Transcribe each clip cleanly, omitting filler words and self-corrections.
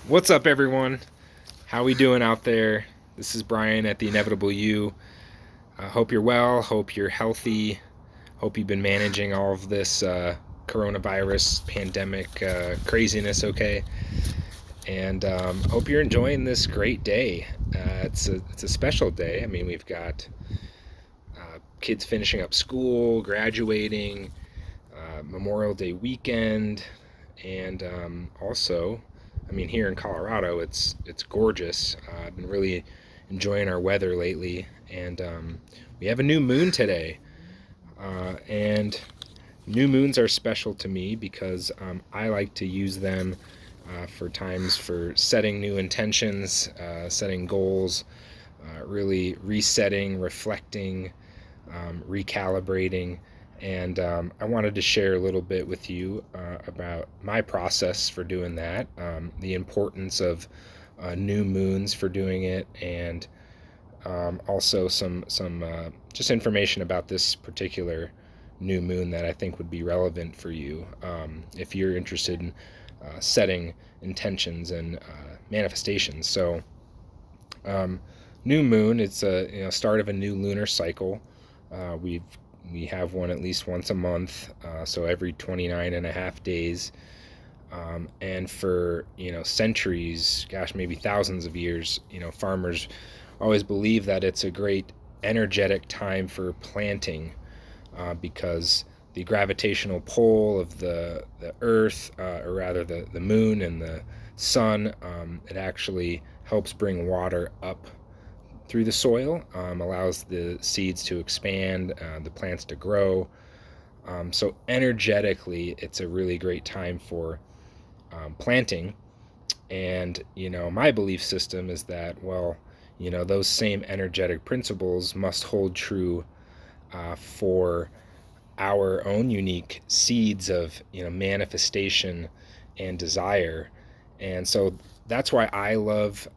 What's up, everyone? How we doing out there? This is Brian at the Inevitable You. Hope you're well. Hope you're healthy. Hope you've been managing all of this coronavirus pandemic craziness, okay? And hope you're enjoying this great day. It's a special day. I mean, we've got kids finishing up school, graduating, Memorial Day weekend, and also, I mean, here in Colorado, it's gorgeous. I've been really enjoying our weather lately, and we have a new moon today. And new moons are special to me because I like to use them for times for setting new intentions, setting goals, really resetting, reflecting, recalibrating. And I wanted to share a little bit with you about my process for doing that, the importance of new moons for doing it, and also some just information about this particular new moon that I think would be relevant for you if you're interested in setting intentions and manifestations. So, um, new moon, it's a start of a new lunar cycle. We have one at least once a month, so every 29 and a half days. And for centuries, gosh, maybe thousands of years, farmers always believe that it's a great energetic time for planting because the gravitational pull of the Earth, or rather the moon and the sun, it actually helps bring water up through the soil, allows the seeds to expand, the plants to grow. So energetically, it's a really great time for planting. And my belief system is that, well, those same energetic principles must hold true for our own unique seeds of manifestation and desire. And so that's why I love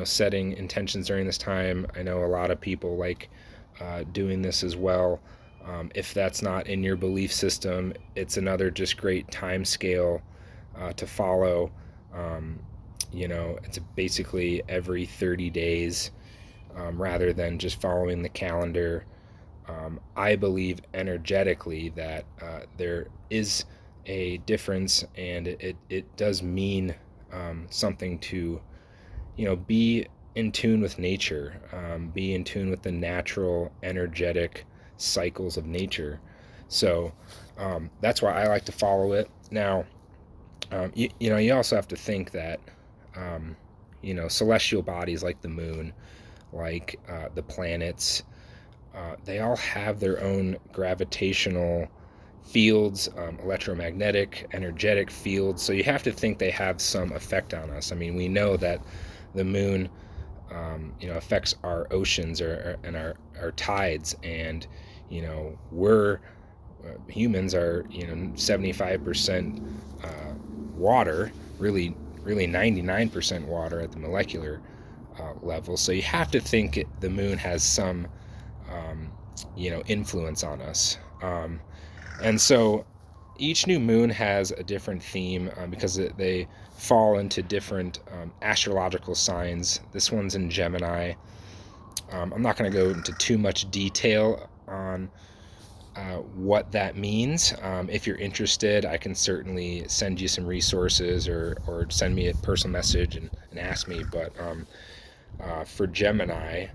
setting intentions during this time. I know a lot of people like doing this as well. If that's not in your belief system, it's another just great time scale to follow. um, it's basically every 30 days, rather than just following the calendar. I believe energetically that there is a difference, and it does mean something to be in tune with nature, be in tune with the natural energetic cycles of nature. So that's why I like to follow it. Now, you also have to think that celestial bodies like the moon, like the planets, they all have their own gravitational fields, electromagnetic, energetic fields. So you have to think they have some effect on us. I mean, we know that the moon, affects our oceans and our tides, and we're humans are 75% water, really 99% water at the molecular level. So you have to think the moon has some um, influence on us. And so each new moon has a different theme, because they fall into different astrological signs. This one's in Gemini. I'm not going to go into too much detail on what that means. If you're interested, I can certainly send you some resources, or send me a personal message and ask me. But for Gemini,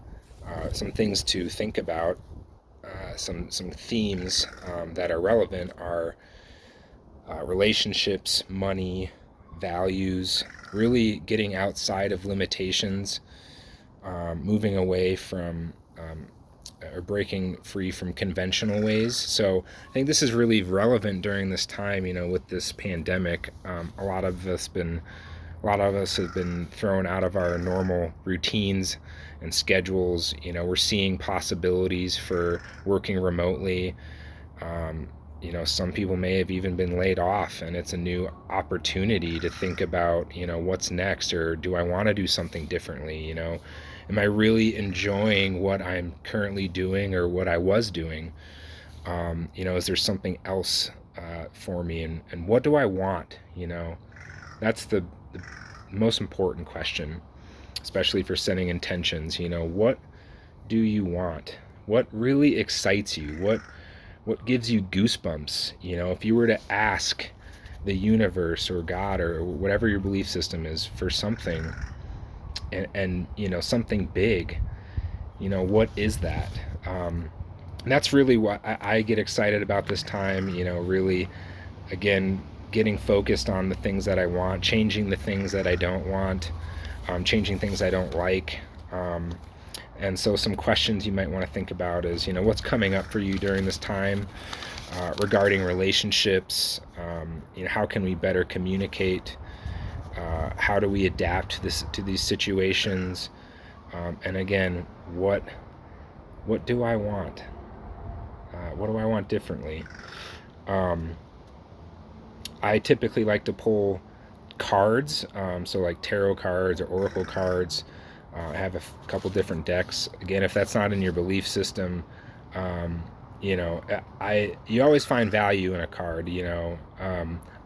some things to think about, some themes that are relevant are relationships, money, values, really getting outside of limitations, moving away from or breaking free from conventional ways. So I think this is really relevant during this time, with this pandemic. A lot of us have been thrown out of our normal routines and schedules. We're seeing possibilities for working remotely. Some people may have even been laid off, and it's a new opportunity to think about, what's next, or do I want to do something differently? Am I really enjoying what I'm currently doing or what I was doing? Is there something else for me, and what do I want? That's the most important question, especially for setting intentions. What do you want? What really excites you? What gives you goosebumps? If you were to ask the universe or God or whatever your belief system is for something, and something big, what is that? And that's really what I get excited about this time. Really, again, getting focused on the things that I want, changing the things that I don't want, changing things I don't like. And so some questions you might want to think about is, what's coming up for you during this time regarding relationships. How can we better communicate? How do we adapt to these situations? And again, what do I want? What do I want differently? I typically like to pull cards, so like tarot cards or oracle cards. I have a couple different decks. Again, if that's not in your belief system, you always find value in a card.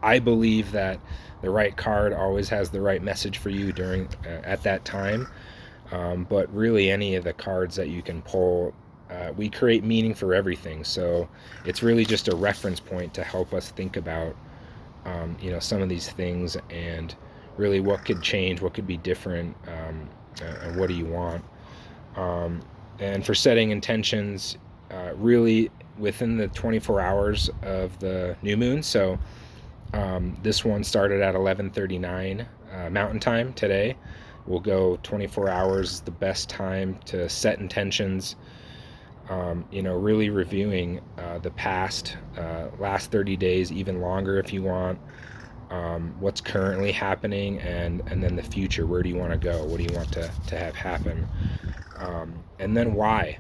I believe that the right card always has the right message for you during at that time. But really, any of the cards that you can pull, we create meaning for everything. So it's really just a reference point to help us think about, some of these things, and really what could change, what could be different, and what do you want. And for setting intentions, really within the 24 hours of the new moon. So this one started at 11:39 Mountain Time today. We'll go 24 hours is the best time to set intentions. Really reviewing the past, last 30 days, even longer if you want, what's currently happening, and then the future. Where do you want to go? What do you want to have happen? And then why?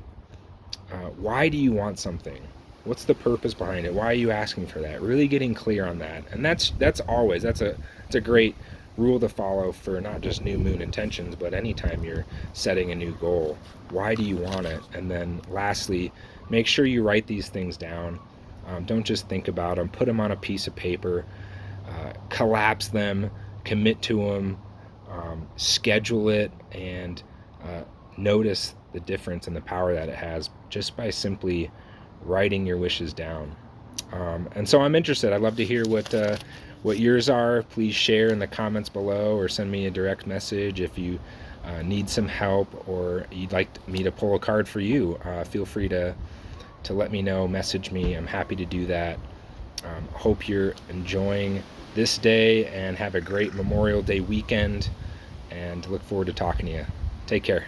Why do you want something? What's the purpose behind it? Why are you asking for that? Really getting clear on that. And that's a great rule to follow for not just new moon intentions, but anytime you're setting a new goal. Why do you want it? And then lastly, make sure you write these things down. Don't just think about them. Put them on a piece of paper. Collapse them. Commit to them. Schedule it, and notice the difference and the power that it has just by simply writing your wishes down. And so I'm interested. I'd love to hear what yours are. Please share in the comments below, or send me a direct message if you need some help, or you'd like me to pull a card for you. Feel free to let me know, message me. I'm happy to do that. Hope you're enjoying this day, and have a great Memorial Day weekend, and look forward to talking to you. Take care.